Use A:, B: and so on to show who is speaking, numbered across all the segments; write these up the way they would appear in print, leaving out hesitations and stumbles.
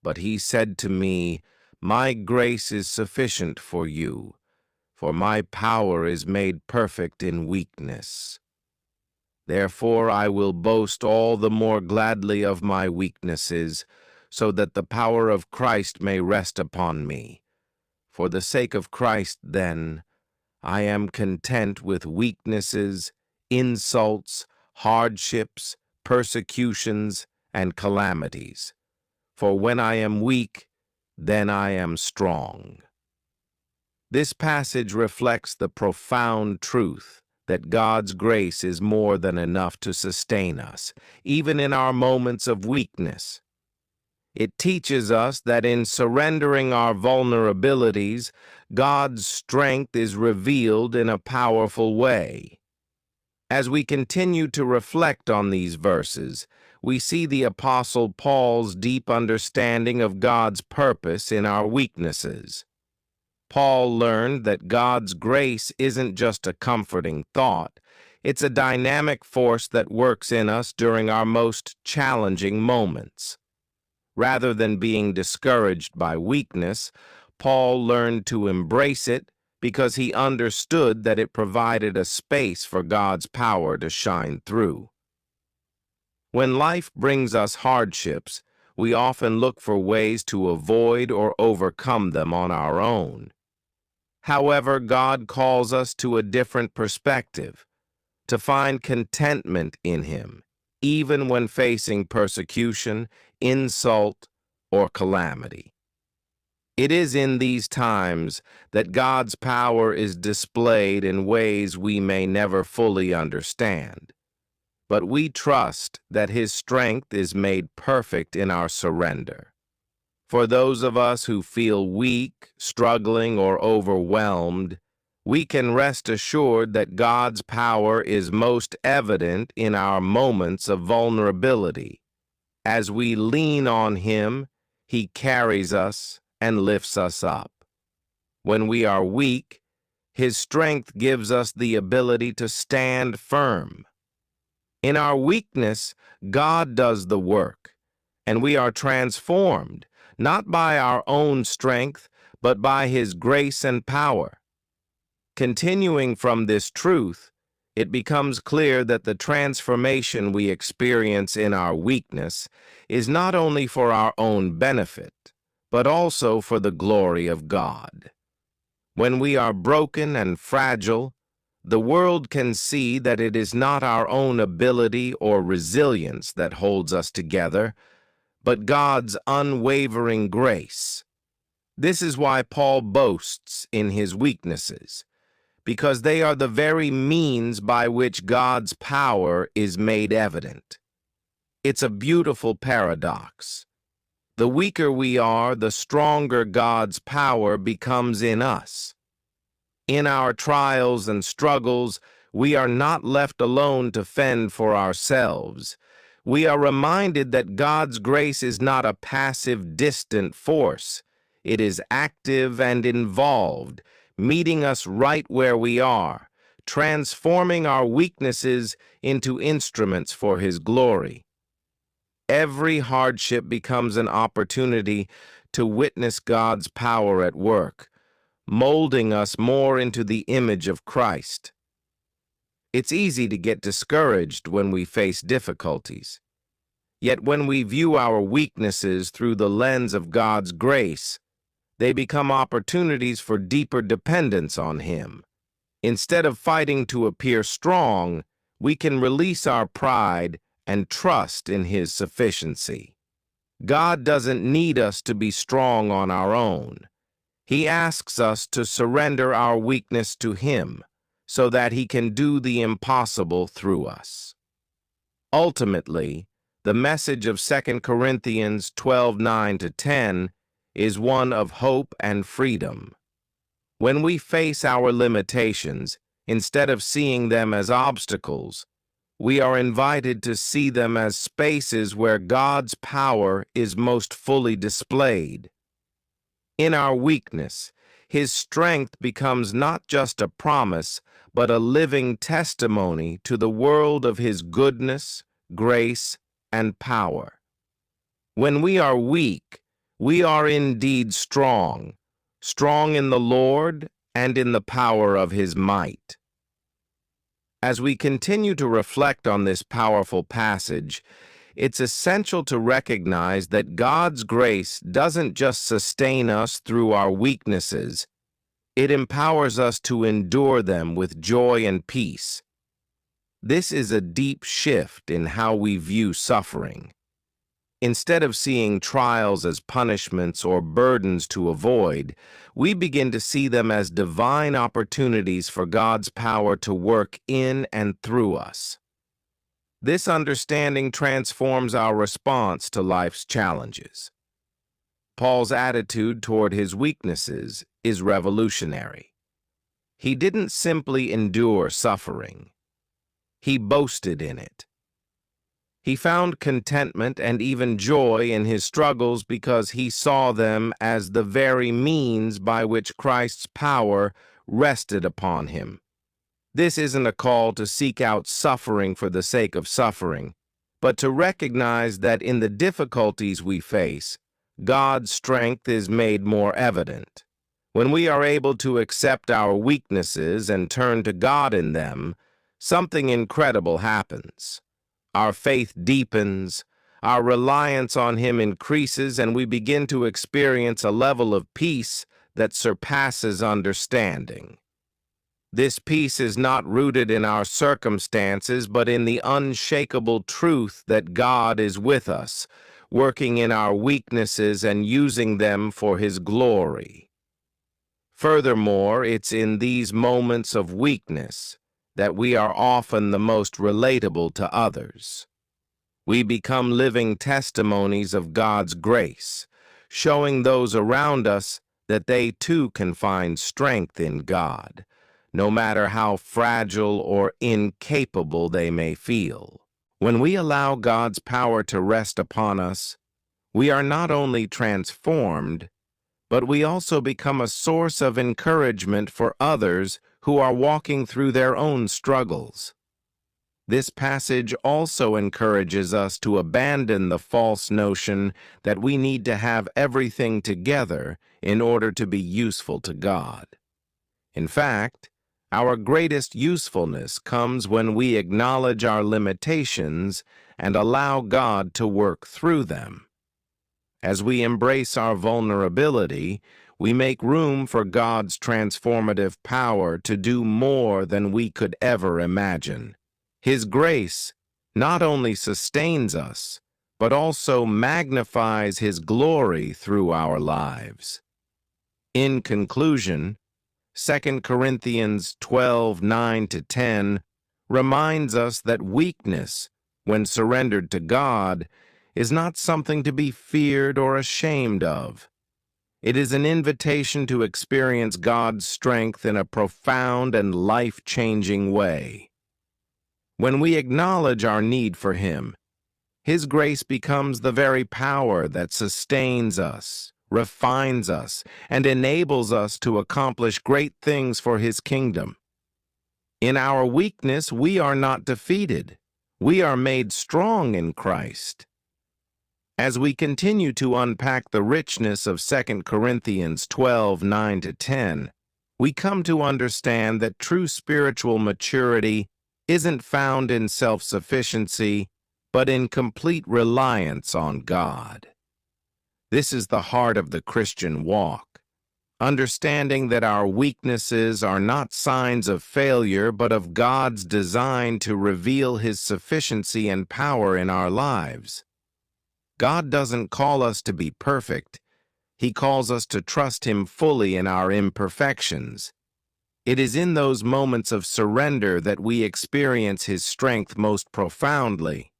A: But he said to me, My grace is sufficient for you, for my power is made perfect in weakness. Therefore I will boast all the more gladly of my weaknesses, so that the power of Christ may rest upon me. For the sake of Christ, then, I am content with weaknesses, insults, hardships, persecutions, and calamities. For when I am weak, then I am strong. This passage reflects the profound truth that God's grace is more than enough to sustain us, even in our moments of weakness. It teaches us that in surrendering our vulnerabilities, God's strength is revealed in a powerful way. As we continue to reflect on these verses, we see the Apostle Paul's deep understanding of God's purpose in our weaknesses. Paul learned that God's grace isn't just a comforting thought, it's a dynamic force that works in us during our most challenging moments. Rather than being discouraged by weakness, Paul learned to embrace it because he understood that it provided a space for God's power to shine through. When life brings us hardships, we often look for ways to avoid or overcome them on our own. However, God calls us to a different perspective, to find contentment in Him, even when facing persecution, insult, or calamity. It is in these times that God's power is displayed in ways we may never fully understand. But we trust that His strength is made perfect in our surrender. For those of us who feel weak, struggling, or overwhelmed, we can rest assured that God's power is most evident in our moments of vulnerability. As we lean on Him, He carries us and lifts us up. When we are weak, His strength gives us the ability to stand firm. In our weakness, God does the work, and we are transformed, not by our own strength, but by His grace and power. Continuing from this truth, it becomes clear that the transformation we experience in our weakness is not only for our own benefit, but also for the glory of God. When we are broken and fragile, the world can see that it is not our own ability or resilience that holds us together, but God's unwavering grace. This is why Paul boasts in his weaknesses, because they are the very means by which God's power is made evident. It's a beautiful paradox. The weaker we are, the stronger God's power becomes in us. In our trials and struggles, we are not left alone to fend for ourselves. We are reminded that God's grace is not a passive, distant force. It is active and involved, meeting us right where we are, transforming our weaknesses into instruments for His glory. Every hardship becomes an opportunity to witness God's power at work, molding us more into the image of Christ. It's easy to get discouraged when we face difficulties. Yet when we view our weaknesses through the lens of God's grace, they become opportunities for deeper dependence on Him. Instead of fighting to appear strong, we can release our pride and trust in His sufficiency. God doesn't need us to be strong on our own. He asks us to surrender our weakness to Him, so that He can do the impossible through us. Ultimately, the message of 2 Corinthians 12:9-10 is one of hope and freedom. When we face our limitations, instead of seeing them as obstacles, we are invited to see them as spaces where God's power is most fully displayed. In our weakness, His strength becomes not just a promise, but a living testimony to the world of His goodness, grace, and power. When we are weak, We are indeed strong, strong in the Lord and in the power of his might. As we continue to reflect on this powerful passage, it's essential to recognize that God's grace doesn't just sustain us through our weaknesses, it empowers us to endure them with joy and peace. This is a deep shift in how we view suffering. Instead of seeing trials as punishments or burdens to avoid, we begin to see them as divine opportunities for God's power to work in and through us. This understanding transforms our response to life's challenges. Paul's attitude toward his weaknesses is revolutionary. He didn't simply endure suffering. He boasted in it. He found contentment and even joy in his struggles because he saw them as the very means by which Christ's power rested upon him. This isn't a call to seek out suffering for the sake of suffering, but to recognize that in the difficulties we face, God's strength is made more evident. When we are able to accept our weaknesses and turn to God in them, something incredible happens. Our faith deepens, our reliance on him increases, and we begin to experience a level of peace that surpasses understanding. This peace is not rooted in our circumstances, but in the unshakable truth that God is with us, working in our weaknesses and using them for his glory. Furthermore, it's in these moments of weakness that we are often the most relatable to others. We become living testimonies of God's grace, showing those around us that they too can find strength in God, no matter how fragile or incapable they may feel. When we allow God's power to rest upon us, we are not only transformed, but we also become a source of encouragement for others who are walking through their own struggles. This passage also encourages us to abandon the false notion that we need to have everything together in order to be useful to God. In fact, our greatest usefulness comes when we acknowledge our limitations and allow God to work through them. As we embrace our vulnerability, we make room for God's transformative power to do more than we could ever imagine. His grace not only sustains us, but also magnifies his glory through our lives. In conclusion, 2 Corinthians 12:9-10 reminds us that weakness, when surrendered to God, is not something to be feared or ashamed of. It is an invitation to experience God's strength in a profound and life-changing way. When we acknowledge our need for him, his grace becomes the very power that sustains us, refines us, and enables us to accomplish great things for his kingdom. In our weakness, we are not defeated. We are made strong in Christ. As we continue to unpack the richness of 2 Corinthians 12:9-10, we come to understand that true spiritual maturity isn't found in self-sufficiency, but in complete reliance on God. This is the heart of the Christian walk, understanding that our weaknesses are not signs of failure, but of God's design to reveal his sufficiency and power in our lives. God doesn't call us to be perfect. He calls us to trust him fully in our imperfections. It is in those moments of surrender that we experience his strength most profoundly.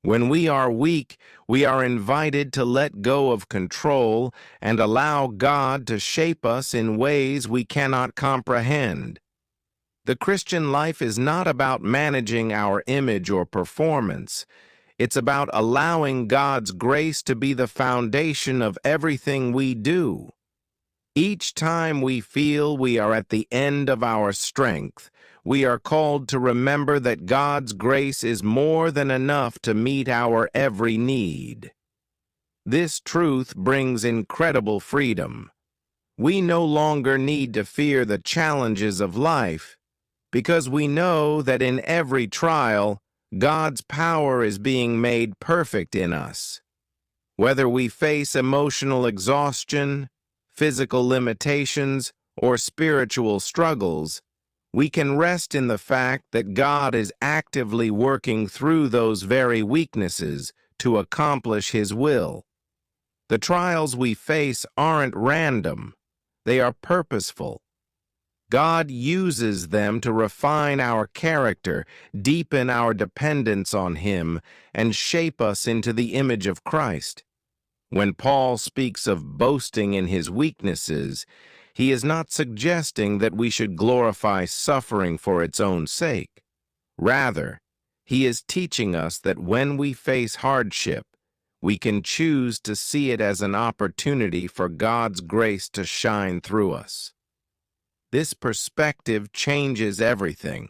A: When we are weak, we are invited to let go of control and allow God to shape us in ways we cannot comprehend. The Christian life is not about managing our image or performance. It's about allowing God's grace to be the foundation of everything we do. Each time we feel we are at the end of our strength, we are called to remember that God's grace is more than enough to meet our every need. This truth brings incredible freedom. We no longer need to fear the challenges of life because we know that in every trial, God's power is being made perfect in us. Whether we face emotional exhaustion, physical limitations, or spiritual struggles, we can rest in the fact that God is actively working through those very weaknesses to accomplish His will. The trials we face aren't random. They are purposeful. God uses them to refine our character, deepen our dependence on Him, and shape us into the image of Christ. When Paul speaks of boasting in his weaknesses, he is not suggesting that we should glorify suffering for its own sake. Rather, he is teaching us that when we face hardship, we can choose to see it as an opportunity for God's grace to shine through us. This perspective changes everything.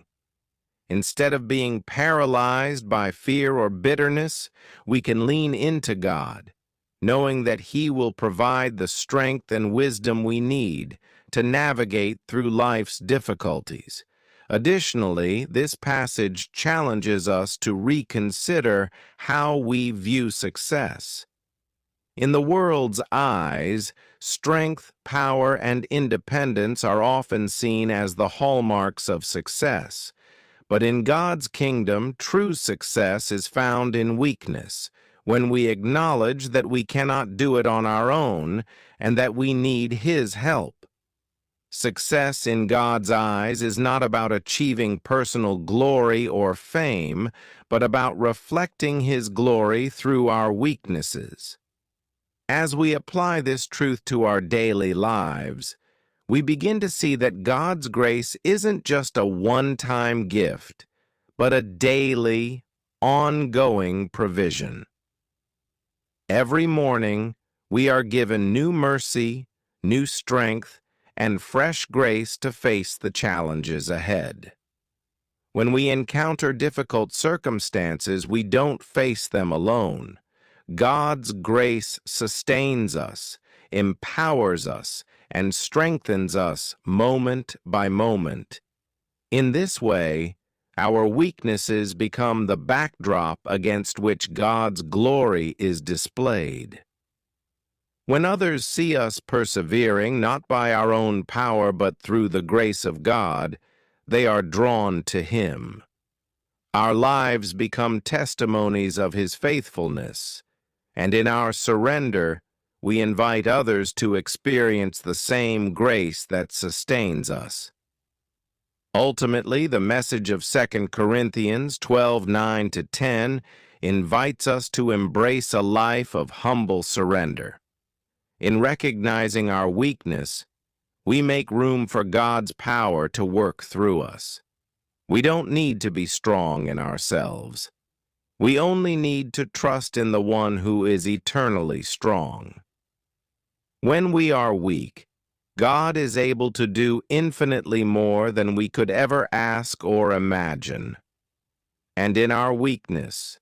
A: Instead of being paralyzed by fear or bitterness, we can lean into God, knowing that He will provide the strength and wisdom we need to navigate through life's difficulties. Additionally, this passage challenges us to reconsider how we view success. In the world's eyes, strength, power, and independence are often seen as the hallmarks of success. But in God's kingdom, true success is found in weakness, when we acknowledge that we cannot do it on our own and that we need His help. Success in God's eyes is not about achieving personal glory or fame, but about reflecting His glory through our weaknesses. As we apply this truth to our daily lives, we begin to see that God's grace isn't just a one-time gift, but a daily, ongoing provision. Every morning, we are given new mercy, new strength, and fresh grace to face the challenges ahead. When we encounter difficult circumstances, we don't face them alone. God's grace sustains us, empowers us, and strengthens us moment by moment. In this way, our weaknesses become the backdrop against which God's glory is displayed. When others see us persevering not by our own power but through the grace of God, they are drawn to Him. Our lives become testimonies of His faithfulness, and in our surrender, we invite others to experience the same grace that sustains us. Ultimately, the message of 2 Corinthians 12:9-10 invites us to embrace a life of humble surrender. In recognizing our weakness, we make room for God's power to work through us. We don't need to be strong in ourselves. We only need to trust in the one who is eternally strong. When we are weak, God is able to do infinitely more than we could ever ask or imagine. And in our weakness,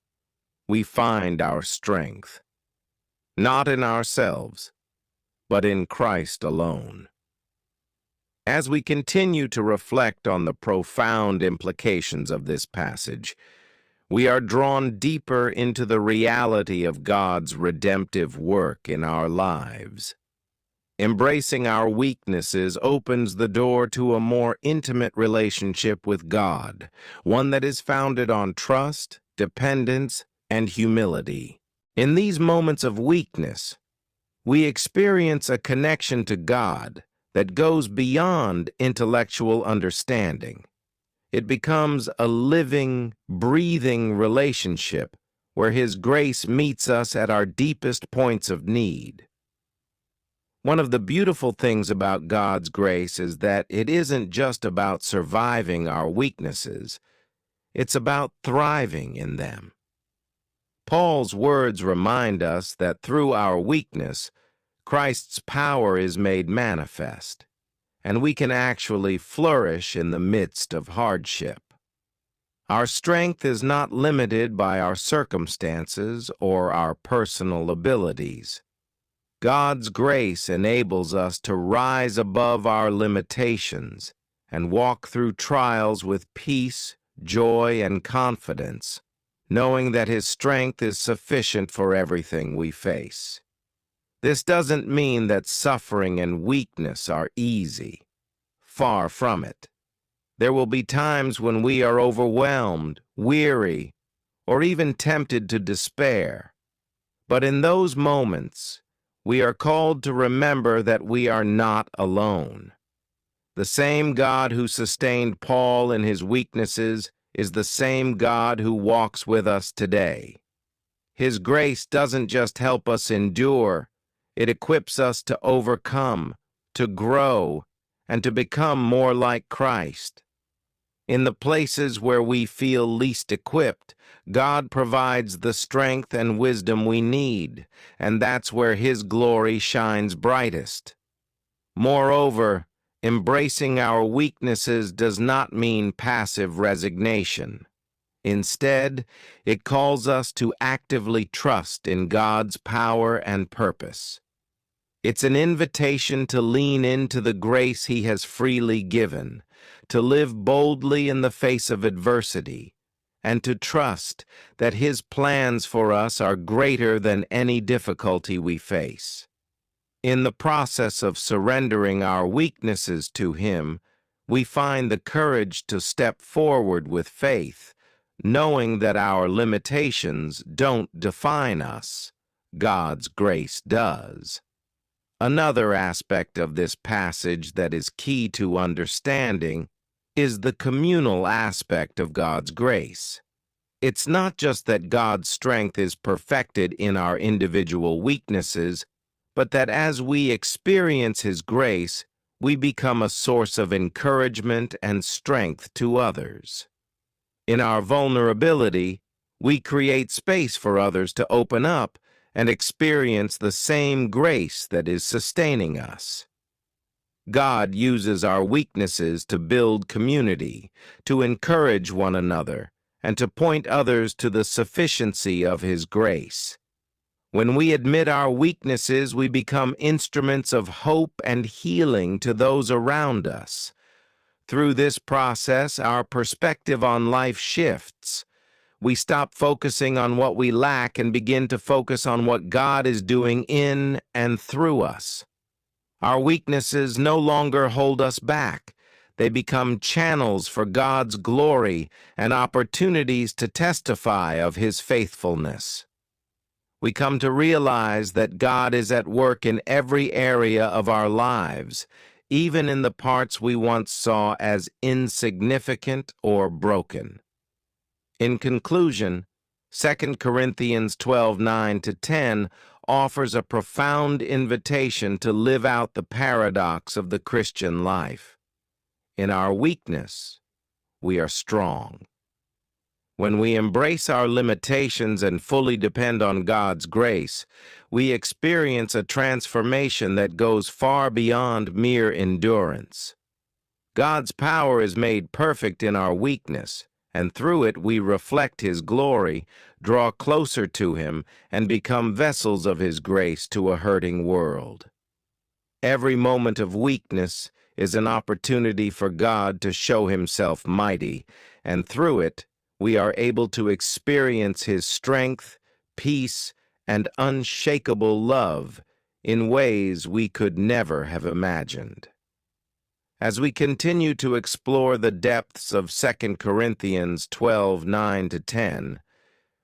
A: we find our strength, not in ourselves, but in Christ alone. As we continue to reflect on the profound implications of this passage, we are drawn deeper into the reality of God's redemptive work in our lives. Embracing our weaknesses opens the door to a more intimate relationship with God, one that is founded on trust, dependence, and humility. In these moments of weakness, we experience a connection to God that goes beyond intellectual understanding. It becomes a living, breathing relationship where His grace meets us at our deepest points of need. One of the beautiful things about God's grace is that it isn't just about surviving our weaknesses, it's about thriving in them. Paul's words remind us that through our weakness, Christ's power is made manifest, and we can actually flourish in the midst of hardship. Our strength is not limited by our circumstances or our personal abilities. God's grace enables us to rise above our limitations and walk through trials with peace, joy, and confidence, knowing that His strength is sufficient for everything we face. This doesn't mean that suffering and weakness are easy. Far from it. There will be times when we are overwhelmed, weary, or even tempted to despair. But in those moments, we are called to remember that we are not alone. The same God who sustained Paul in his weaknesses is the same God who walks with us today. His grace doesn't just help us endure, it equips us to overcome, to grow, and to become more like Christ. In the places where we feel least equipped, God provides the strength and wisdom we need, and that's where His glory shines brightest. Moreover, embracing our weaknesses does not mean passive resignation. Instead, it calls us to actively trust in God's power and purpose. It's an invitation to lean into the grace He has freely given, to live boldly in the face of adversity, and to trust that His plans for us are greater than any difficulty we face. In the process of surrendering our weaknesses to Him, we find the courage to step forward with faith, knowing that our limitations don't define us. God's grace does. Another aspect of this passage that is key to understanding is the communal aspect of God's grace. It's not just that God's strength is perfected in our individual weaknesses, but that as we experience His grace, we become a source of encouragement and strength to others. In our vulnerability, we create space for others to open up and experience the same grace that is sustaining us. God uses our weaknesses to build community, to encourage one another, and to point others to the sufficiency of His grace. When we admit our weaknesses, we become instruments of hope and healing to those around us. Through this process, our perspective on life shifts. We stop focusing on what we lack and begin to focus on what God is doing in and through us. Our weaknesses no longer hold us back. They become channels for God's glory and opportunities to testify of His faithfulness. We come to realize that God is at work in every area of our lives, even in the parts we once saw as insignificant or broken. In conclusion, 2 Corinthians 12:9-10 offers a profound invitation to live out the paradox of the Christian life. In our weakness, we are strong. When we embrace our limitations and fully depend on God's grace, we experience a transformation that goes far beyond mere endurance. God's power is made perfect in our weakness, and through it we reflect His glory, draw closer to Him, and become vessels of His grace to a hurting world. Every moment of weakness is an opportunity for God to show Himself mighty, and through it we are able to experience His strength, peace, and unshakable love in ways we could never have imagined. As we continue to explore the depths of 2 Corinthians 12:9-10,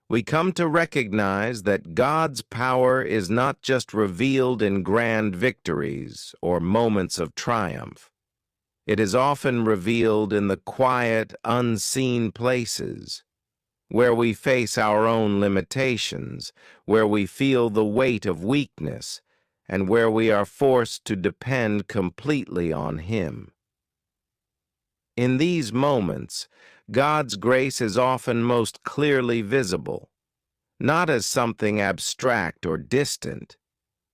A: we come to recognize that God's power is not just revealed in grand victories or moments of triumph. It is often revealed in the quiet, unseen places, where we face our own limitations, where we feel the weight of weakness, and where we are forced to depend completely on Him. In these moments, God's grace is often most clearly visible, not as something abstract or distant,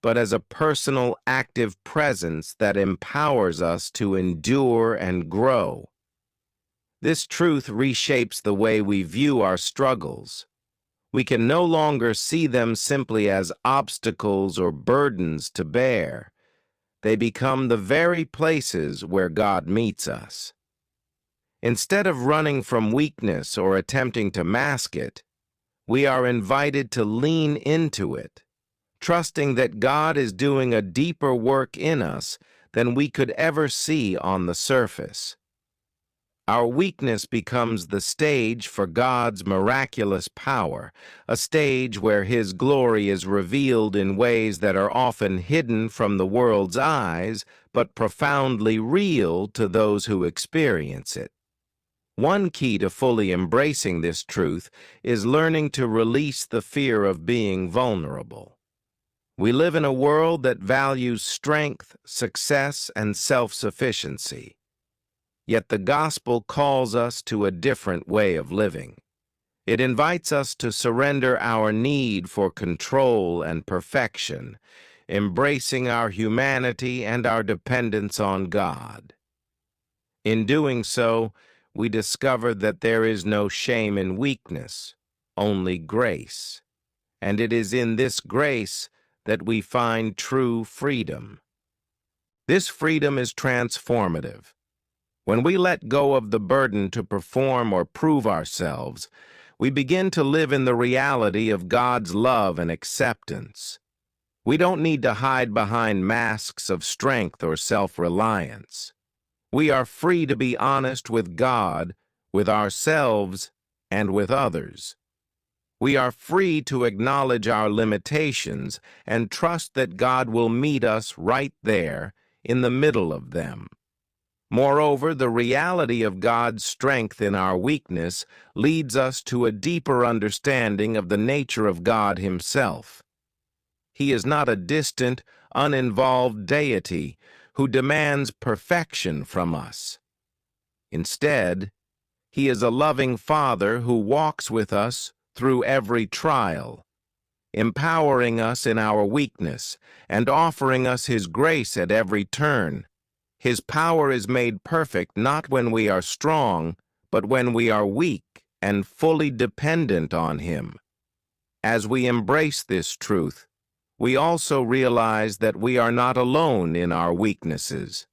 A: but as a personal, active presence that empowers us to endure and grow. This truth reshapes the way we view our struggles. We can no longer see them simply as obstacles or burdens to bear. They become the very places where God meets us. Instead of running from weakness or attempting to mask it, we are invited to lean into it, trusting that God is doing a deeper work in us than we could ever see on the surface. Our weakness becomes the stage for God's miraculous power, a stage where His glory is revealed in ways that are often hidden from the world's eyes, but profoundly real to those who experience it. One key to fully embracing this truth is learning to release the fear of being vulnerable. We live in a world that values strength, success, and self-sufficiency. Yet the gospel calls us to a different way of living. It invites us to surrender our need for control and perfection, embracing our humanity and our dependence on God. In doing so, we discover that there is no shame in weakness, only grace. And it is in this grace that we find true freedom. This freedom is transformative. When we let go of the burden to perform or prove ourselves, we begin to live in the reality of God's love and acceptance. We don't need to hide behind masks of strength or self-reliance. We are free to be honest with God, with ourselves, and with others. We are free to acknowledge our limitations and trust that God will meet us right there in the middle of them. Moreover, the reality of God's strength in our weakness leads us to a deeper understanding of the nature of God Himself. He is not a distant, uninvolved deity who demands perfection from us. Instead, He is a loving Father who walks with us through every trial, empowering us in our weakness and offering us His grace at every turn. His power is made perfect not when we are strong, but when we are weak and fully dependent on Him. As we embrace this truth, we also realize that we are not alone in our weaknesses.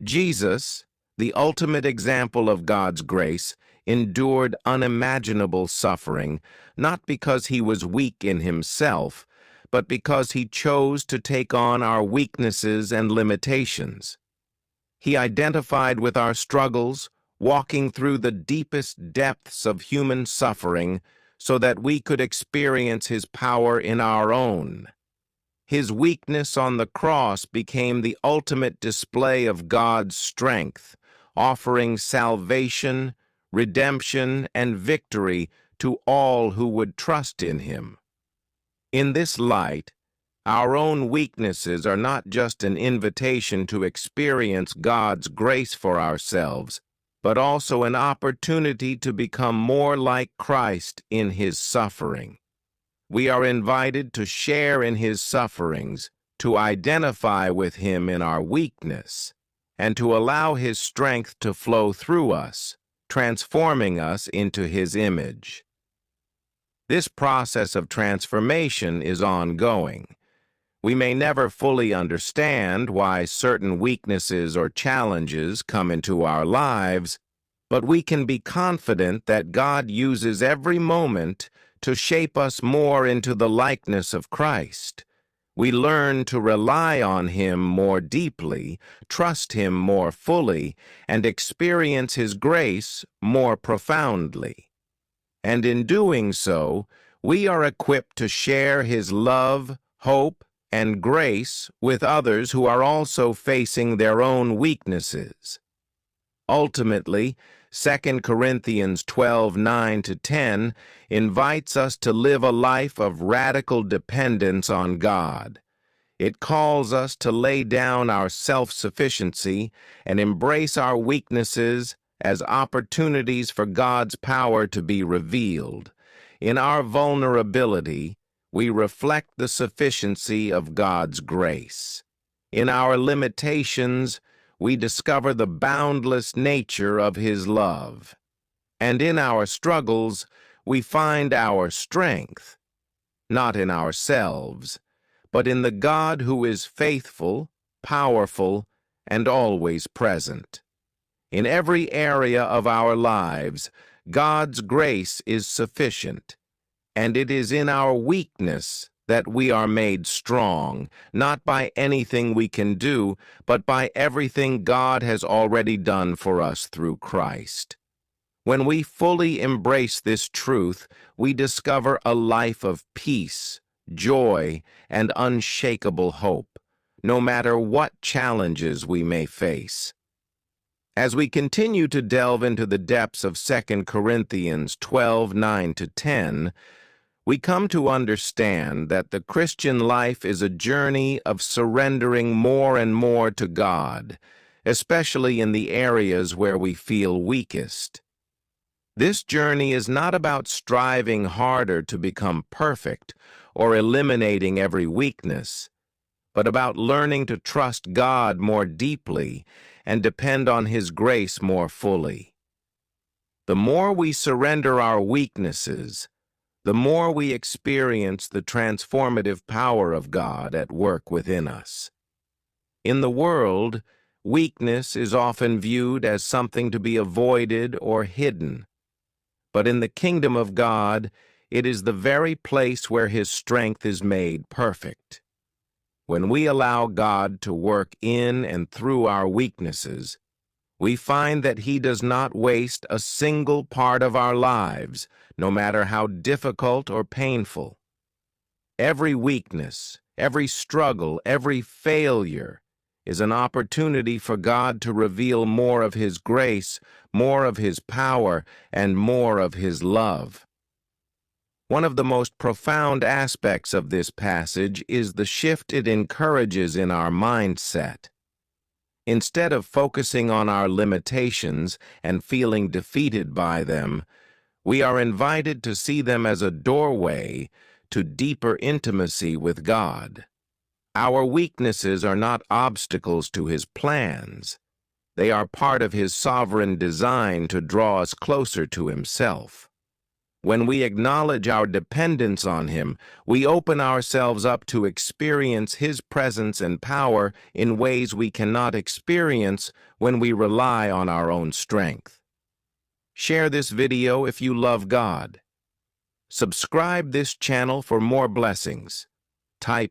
A: Jesus, the ultimate example of God's grace, endured unimaginable suffering, not because He was weak in Himself, but because He chose to take on our weaknesses and limitations. He identified with our struggles, walking through the deepest depths of human suffering so that we could experience His power in our own. His weakness on the cross became the ultimate display of God's strength, offering salvation, redemption, and victory to all who would trust in Him. In this light, our own weaknesses are not just an invitation to experience God's grace for ourselves, but also an opportunity to become more like Christ in His suffering. We are invited to share in His sufferings, to identify with Him in our weakness, and to allow His strength to flow through us, transforming us into His image. This process of transformation is ongoing. We may never fully understand why certain weaknesses or challenges come into our lives, but we can be confident that God uses every moment to shape us more into the likeness of Christ. We learn to rely on Him more deeply, trust Him more fully, and experience His grace more profoundly. And in doing so, we are equipped to share His love, hope, and grace with others who are also facing their own weaknesses. Ultimately, 2 Corinthians 12:9-10 invites us to live a life of radical dependence on God. It calls us to lay down our self-sufficiency and embrace our weaknesses as opportunities for God's power to be revealed. In our vulnerability, we reflect the sufficiency of God's grace. In our limitations, we discover the boundless nature of His love. And in our struggles, we find our strength, not in ourselves, but in the God who is faithful, powerful, and always present. In every area of our lives, God's grace is sufficient, and it is in our weakness that we are made strong, not by anything we can do, but by everything God has already done for us through Christ. When we fully embrace this truth, we discover a life of peace, joy, and unshakable hope, no matter what challenges we may face. As we continue to delve into the depths of 2 Corinthians 12:9-10, we come to understand that the Christian life is a journey of surrendering more and more to God, especially in the areas where we feel weakest. This journey is not about striving harder to become perfect or eliminating every weakness, but about learning to trust God more deeply and depend on His grace more fully. The more we surrender our weaknesses, the more we experience the transformative power of God at work within us. In the world, weakness is often viewed as something to be avoided or hidden. But in the kingdom of God, it is the very place where His strength is made perfect. When we allow God to work in and through our weaknesses, we find that He does not waste a single part of our lives, no matter how difficult or painful. Every weakness, every struggle, every failure is an opportunity for God to reveal more of His grace, more of His power, and more of His love. One of the most profound aspects of this passage is the shift it encourages in our mindset. Instead of focusing on our limitations and feeling defeated by them, we are invited to see them as a doorway to deeper intimacy with God. Our weaknesses are not obstacles to His plans. They are part of His sovereign design to draw us closer to Himself. When we acknowledge our dependence on Him, we open ourselves up to experience His presence and power in ways we cannot experience when we rely on our own strength. Share this video if you love God. Subscribe this channel for more blessings. Type